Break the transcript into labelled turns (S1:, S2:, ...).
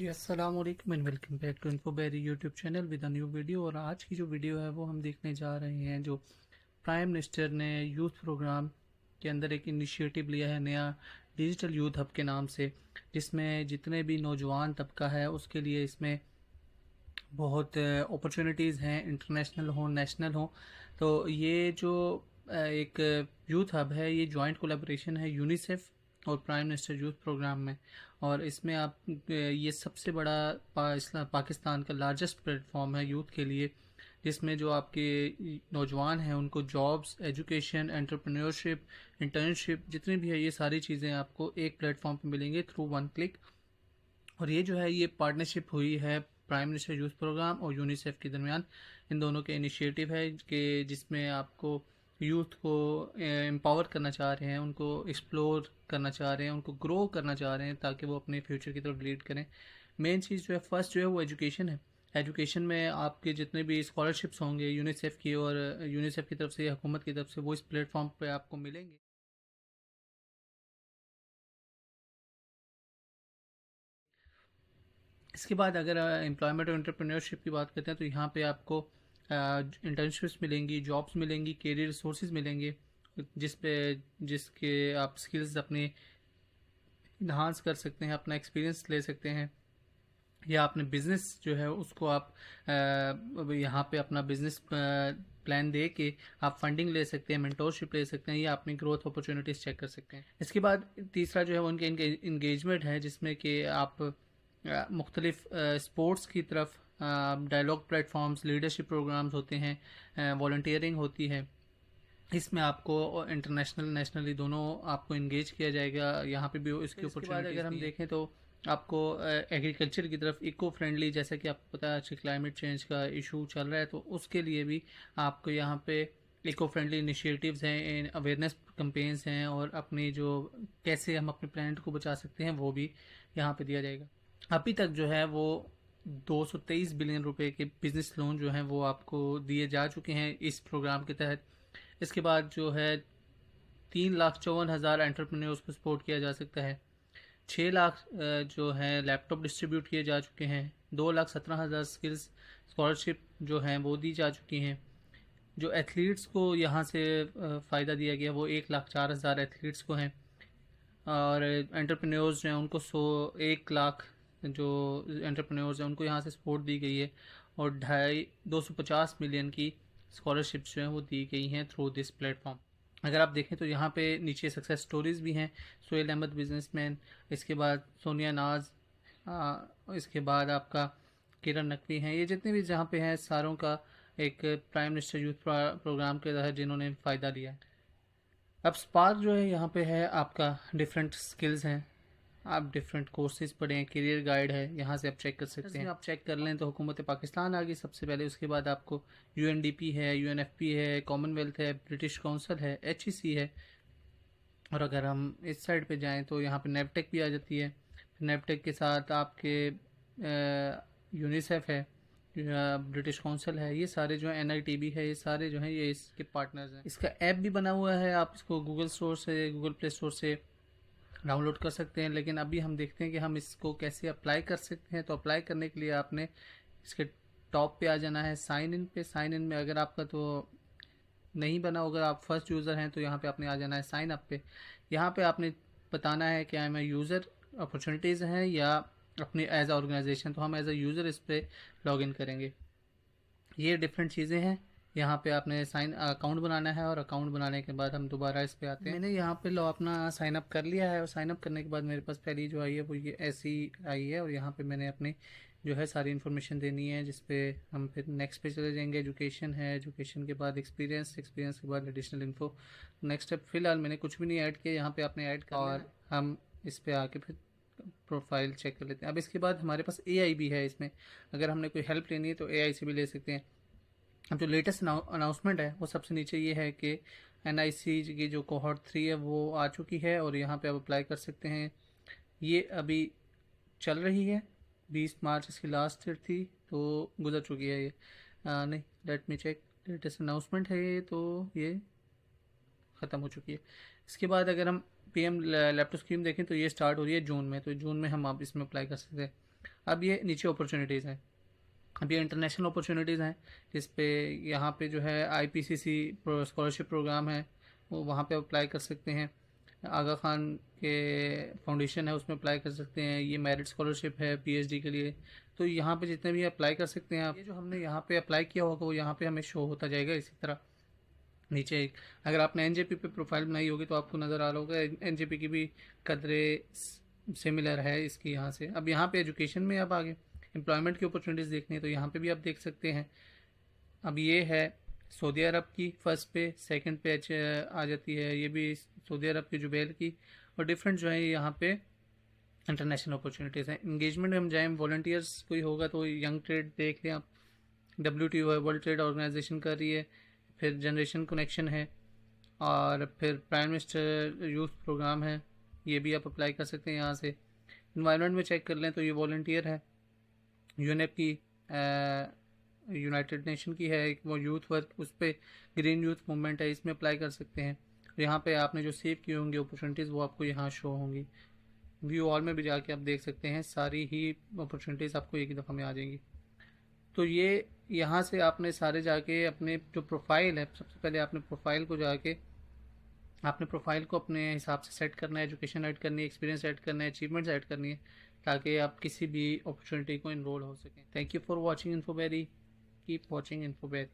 S1: जी अस्सलाम वालेकुम and welcome back to Infoberry YouTube channel with a new video. और आज की जो वीडियो है वो हम देखने जा रहे हैं जो प्राइम मिनिस्टर ने यूथ प्रोग्राम के अंदर एक इनिशिएटिव लिया है नया, डिजिटल यूथ हब के नाम से, जिसमें जितने भी नौजवान तबका है उसके लिए इसमें बहुत अपॉर्चुनिटीज़ हैं, इंटरनेशनल हो नेशनल हो। तो ये जो एक यूथ हब है ये जॉइंट कोलैबोरेशन है यूनिसेफ और प्राइम मिनिस्टर यूथ प्रोग्राम में। और इसमें आप ये सबसे बड़ा पाकिस्तान का लार्जेस्ट प्लेटफॉर्म है यूथ के लिए, जिसमें जो आपके नौजवान हैं उनको जॉब्स, एजुकेशन, एंटरप्रेन्योरशिप, इंटर्नशिप जितनी भी है ये सारी चीज़ें आपको एक प्लेटफॉर्म पे मिलेंगे थ्रू वन क्लिक। और ये जो है ये पार्टनरशिप हुई है प्राइम मिनिस्टर यूथ प्रोग्राम और यूनिसेफ के दरमियान। इन दोनों के इनिशिएटिव है कि जिसमें आपको यूथ को एम्पावर करना चाह रहे हैं, उनको एक्सप्लोर करना चाह रहे हैं, उनको ग्रो करना चाह रहे हैं ताकि वो अपने फ्यूचर की तरफ लीड करें। मेन चीज़ जो है फर्स्ट जो है वो एजुकेशन है। एजुकेशन में आपके जितने भी स्कॉलरशिप्स होंगे यूनिसेफ की और यूनिसेफ की तरफ से, हुकूमत की तरफ से, वो इस प्लेटफॉर्म पे आपको मिलेंगे। इसके बाद अगर एम्प्लॉयमेंट और एंटरप्रेन्योरशिप की बात करते हैं तो यहाँ पे आपको इंटर्नशिप्स मिलेंगी, जॉब्स मिलेंगी, कैरियर रिसोर्सेज मिलेंगे, जिस पे जिसके आप स्किल्स अपने इन्हांस कर सकते हैं, अपना एक्सपीरियंस ले सकते हैं, या अपने बिजनेस जो है उसको आप यहाँ पे अपना बिजनेस प्लान दे के आप फंडिंग ले सकते हैं, मेंटोरशिप ले सकते हैं, या अपनी ग्रोथ अपॉर्चुनिटीज़ चेक कर सकते हैं। इसके बाद तीसरा जो है वो उनके इंगेजमेंट है, जिसमें कि आप मुख्तलिफ स्पोर्ट्स की तरफ डायलॉग प्लेटफॉर्म्स, लीडरशिप प्रोग्राम्स होते हैं, वॉल्टियरिंग होती है। इसमें आपको इंटरनेशनल नेशनली दोनों आपको इंगेज किया जाएगा, यहाँ पे भी इसकी अपॉर्चुनिटीज अगर हम देखें तो आपको एग्रीकल्चर की तरफ इको फ्रेंडली, जैसा कि आपको पता है आज क्लाइमेट चेंज का इशू चल रहा है, तो उसके लिए भी आपको यहाँ पे इको फ्रेंडली इनिशिएटिव्स हैं, अवेयरनेस कैंपेन्स हैं, और अपनी जो कैसे हम अपने प्लानट को बचा सकते हैं वो भी यहाँ पे दिया जाएगा। अभी तक जो है वो 223 बिलियन रुपए के बिजनेस लोन जो हैं वो आपको दिए जा चुके हैं इस प्रोग्राम के तहत। इसके बाद जो है 3,54,000 एंटरप्रेन्योर्स को सपोर्ट किया जा सकता है। 6 लाख जो है लैपटॉप डिस्ट्रीब्यूट किए जा चुके हैं। 2,17,000 स्किल्स स्कॉलरशिप जो हैं वो दी जा चुकी हैं। जो एथलीट्स को यहाँ से फ़ायदा दिया गया वो 1,04,000 एथलीट्स को हैं। और एंटरप्रेन्योर्स हैं उनको 1 लाख जो एंटरप्रेन्योर्स हैं उनको यहाँ से सपोर्ट दी गई है। और 250 मिलियन की स्कॉलरशिप्स जो हैं वो दी गई हैं थ्रू दिस प्लेटफॉर्म। अगर आप देखें तो यहाँ पे नीचे सक्सेस स्टोरीज़ भी हैं। सोहेल अहमद बिजनेसमैन, इसके बाद सोनिया नाज, इसके बाद आपका किरण नकवी हैं, ये जितने भी जहाँ पे हैं सारों का एक प्राइम मिनिस्टर यूथ प्रोग्राम के तहत जिन्होंने फ़ायदा लिया है। अब स्पार्क जो है यहाँ पे है आपका डिफरेंट स्किल्स हैं, आप डिफरेंट कोर्सेज पढ़ें, करियर गाइड है, यहाँ से आप चेक कर सकते हैं। आप चेक कर लें तो हुकूमत पाकिस्तान आ गई सबसे पहले, उसके बाद आपको यूएनडीपी है, यूएनएफपी है, कॉमनवेल्थ है, ब्रिटिश काउंसिल है, एचईसी है। और अगर हम इस साइड पे जाएं तो यहाँ पे नेपटेक भी आ जाती है। नेपटेक के साथ आपके यूनिसेफ है, ब्रिटिश काउंसिल है, ये सारे जो है एनआईटीबी है, ये सारे जो हैं ये इसके पार्टनर्स हैं। इसका ऐप भी बना हुआ है, आप इसको गूगल स्टोर से, गूगल प्ले स्टोर से डाउनलोड कर सकते हैं। लेकिन अभी हम देखते हैं कि हम इसको कैसे अप्लाई कर सकते हैं। तो अप्लाई करने के लिए आपने इसके टॉप पे आ जाना है, साइन इन पे। साइन इन में अगर आपका तो नहीं बना होगा, आप फर्स्ट यूज़र हैं, तो यहाँ पे आपने आ जाना है साइन अप पे। यहाँ पे आपने बताना है कि I am a user, opportunities हैं या अपनी एज अ ऑर्गेनाइजेशन। तो हम एज अ यूज़र इस पर लॉग इन करेंगे। ये डिफरेंट चीज़ें हैं। यहाँ पे आपने साइन अकाउंट बनाना है, और अकाउंट बनाने के बाद हम दोबारा इस पे आते हैं। मैंने यहाँ पे लो अपना साइन अप कर लिया है, और साइन अप करने के बाद मेरे पास पहली जो आई है वो ये ऐसी आई है। और यहाँ पे मैंने अपनी जो है सारी इन्फॉर्मेशन देनी है, जिस पे हम फिर नेक्स्ट पे चले जाएंगे। एजुकेशन है, एजुकेशन के बाद एक्सपीरियंस, एक्सपीरियंस के बाद एडिशनल इन्फो, नेक्स्ट स्टेप। फिलहाल मैंने कुछ भी नहीं ऐड किया, यहाँ पे आपने ऐड कर, और हम इस पे आके फिर प्रोफाइल चेक कर लेते हैं। अब इसके बाद हमारे पास एआई भी है इसमें, अगर हमने कोई हेल्प लेनी है तो एआई से भी ले सकते हैं। अब जो लेटेस्ट अनाउंसमेंट है वो सबसे नीचे ये है कि एनआईसी की जो कोहॉर्ट 3 है वो आ चुकी है, और यहाँ पे आप अप्लाई कर सकते हैं। ये अभी चल रही है, 20 मार्च इसकी लास्ट डेट थी, तो गुजर चुकी है ये। नहीं, let me check, latest announcement है ये, तो ये ख़त्म हो चुकी है। इसके बाद अगर हम पीएम लैपटॉप स्कीम देखें तो ये स्टार्ट हो रही है जून में, तो जून में हम आप इसमें अप्लाई कर सकते हैं। अब ये नीचे अपॉर्चुनिटीज़ हैं, अब ये इंटरनेशनल अपॉर्चुनिटीज़ हैं, जिस पे यहाँ पे जो है IPCC स्कॉलरशिप प्रोग्राम है, वो वहाँ पे अप्लाई कर सकते हैं। आगा खान के फाउंडेशन है, उसमें अप्लाई कर सकते हैं। ये मेरिट स्कॉलरशिप है PhD के लिए। तो यहाँ पे जितने भी अप्लाई कर सकते हैं आप। ये जो हमने यहाँ पे अप्लाई किया होगा वो यहाँ पे हमें शो होता जाएगा। इसी तरह नीचे एक, अगर आपने NJP पे प्रोफाइल बनाई होगी तो आपको नज़र आ रहा होगा NJP की भी कदरे सिमिलर है इसकी यहाँ से। अब यहाँ पे एजुकेशन में अब आगे एम्प्लॉयमेंट की अपॉर्चुनिटीज़ देखनी है तो यहाँ पे भी आप देख सकते हैं। अब ये है सऊदी अरब की, फर्स्ट पे, सेकंड पे आ जाती है ये भी सऊदी अरब की जुबैल की। और डिफरेंट जो है यहाँ पे इंटरनेशनल अपॉर्चुनिटीज़ हैं। इंगेजमेंट हम जाएँ, वॉल्टियर्स कोई होगा तो यंग ट्रेड देख लें आप, WTO है, वर्ल्ड ट्रेड ऑर्गेनाइजेशन कर रही है। फिर जनरेशन कनेक्शन है, और फिर प्राइम मिनिस्टर यूथ प्रोग्राम है, ये भी आप अप्लाई कर सकते हैं यहाँ से। इन्वायरमेंट में चेक कर लें तो ये वॉल्टियर है, यूनेप की, यूनाइटेड नेशन की है एक, वो यूथ वर्क, उस पर ग्रीन यूथ मूवमेंट है, इसमें अप्लाई कर सकते हैं। यहाँ पे आपने जो सेव की होंगी अपॉर्चुनिटीज़ वो आपको यहाँ शो होंगी। व्यू ऑल में भी जाके आप देख सकते हैं, सारी ही अपॉर्चुनिटीज़ आपको एक ही दफ़ा में आ जाएंगी। तो ये यहाँ से आपने सारे जाके अपने जो प्रोफाइल है, सबसे पहले आपने प्रोफाइल को जाके आपने प्रोफाइल को अपने हिसाब से सेट करना है, एजुकेशन ऐड करनी है, एक्सपीरियंस ऐड करना है, अचीवमेंट्स ऐड करनी है, ताकि आप किसी भी अपॉर्चुनिटी को इनरोल हो सकें। Thank you for watching Infoberry, keep watching इन्फोबेरी।